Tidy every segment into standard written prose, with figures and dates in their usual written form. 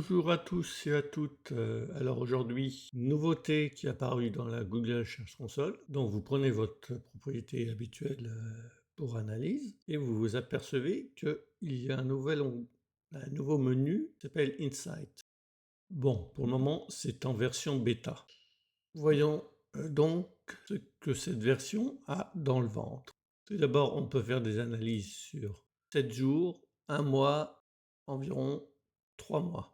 Bonjour à tous et à toutes. Alors aujourd'hui, nouveauté qui est apparue dans la Google Search Console. Donc vous prenez votre propriété habituelle pour analyse et vous vous apercevez qu'il y a un nouveau menu qui s'appelle Insight. Bon, pour le moment, c'est en version bêta. Voyons donc ce que cette version a dans le ventre. Tout d'abord, on peut faire des analyses sur 7 jours, un mois, environ 3 mois.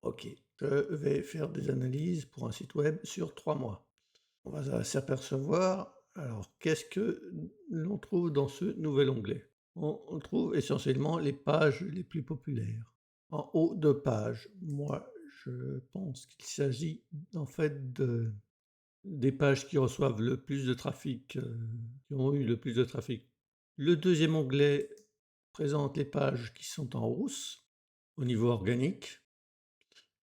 Ok, je vais faire des analyses pour un site web sur 3 mois. On va s'apercevoir, alors qu'est-ce que l'on trouve dans ce nouvel onglet? On trouve essentiellement les pages les plus populaires. En haut de page, moi je pense qu'il s'agit en fait des pages qui reçoivent le plus de trafic, qui ont eu le plus de trafic. Le deuxième onglet présente les pages qui sont en hausse au niveau organique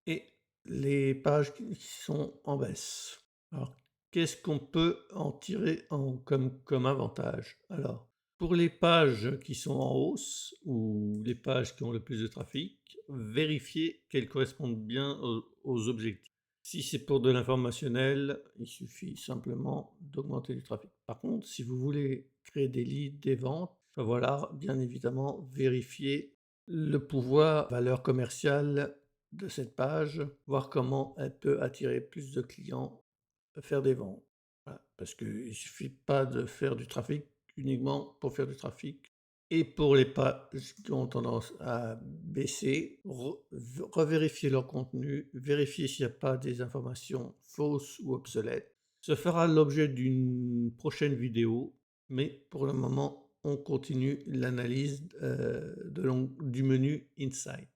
et les pages qui sont en baisse. Alors, qu'est-ce qu'on peut en tirer comme avantage? Alors, pour les pages qui sont en hausse ou les pages qui ont le plus de trafic, vérifiez qu'elles correspondent bien aux objectifs. Si c'est pour de l'informationnel, il suffit simplement d'augmenter du trafic. Par contre, si vous voulez créer des leads, des ventes, il va falloir bien évidemment vérifier le pouvoir valeur commerciale de cette page, voir comment elle peut attirer plus de clients, faire des ventes. Voilà, parce qu'il ne suffit pas de faire du trafic uniquement pour faire du trafic. Et pour les pages qui ont tendance à baisser, revérifier leur contenu, vérifier s'il n'y a pas des informations fausses ou obsolètes. Ce fera l'objet d'une prochaine vidéo, mais pour le moment, on continue l'analyse du menu Insight.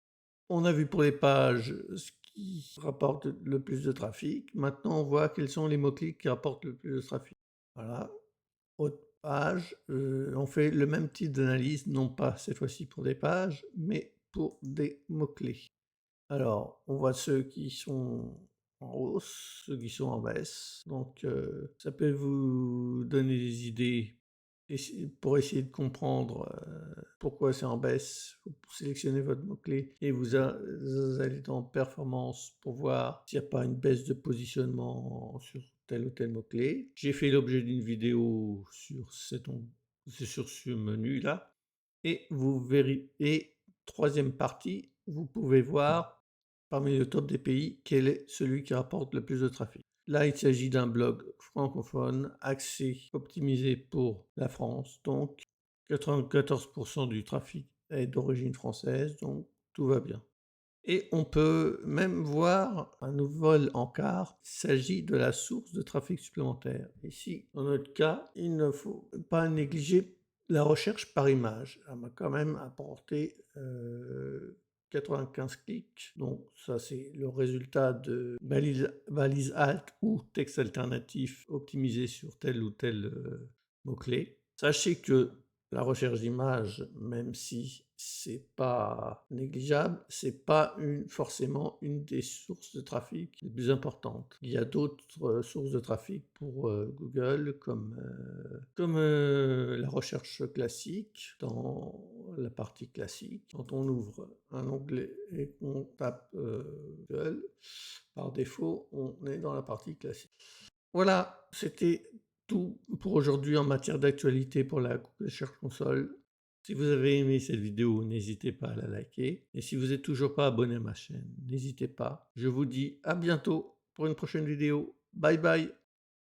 On a vu pour les pages ce qui rapporte le plus de trafic. Maintenant, on voit quels sont les mots-clés qui rapportent le plus de trafic. Voilà. Autre page, on fait le même type d'analyse, non pas cette fois-ci pour des pages, mais pour des mots-clés. Alors, on voit ceux qui sont en hausse, ceux qui sont en baisse. Donc, ça peut vous donner des idées pour essayer de comprendre pourquoi c'est en baisse. Vous sélectionnez votre mot-clé et vous allez dans Performance pour voir s'il n'y a pas une baisse de positionnement sur tel ou tel mot-clé. J'ai fait l'objet d'une vidéo sur sur ce menu-là. Et troisième partie, vous pouvez voir parmi le top des pays quel est celui qui rapporte le plus de trafic. Là, il s'agit d'un blog francophone axé, optimisé pour la France. Donc, 94% du trafic est d'origine française, donc tout va bien. Et on peut même voir un nouvel encart, il s'agit de la source de trafic supplémentaire. Ici, dans notre cas, il ne faut pas négliger la recherche par image. Elle m'a quand même apporté 95 clics, donc ça c'est le résultat de balise alt ou texte alternatif optimisé sur tel ou tel mot-clé. Sachez que la recherche d'images, même si c'est pas négligeable, c'est pas forcément une des sources de trafic les plus importantes. Il y a d'autres sources de trafic pour Google comme la recherche classique. Dans la partie classique, quand on ouvre un onglet et qu'on tape Google, par défaut, on est dans la partie classique. Voilà, c'était tout pour aujourd'hui en matière d'actualité pour la Google Search Console. Si vous avez aimé cette vidéo, n'hésitez pas à la liker. Et si vous n'êtes toujours pas abonné à ma chaîne, n'hésitez pas. Je vous dis à bientôt pour une prochaine vidéo. Bye bye.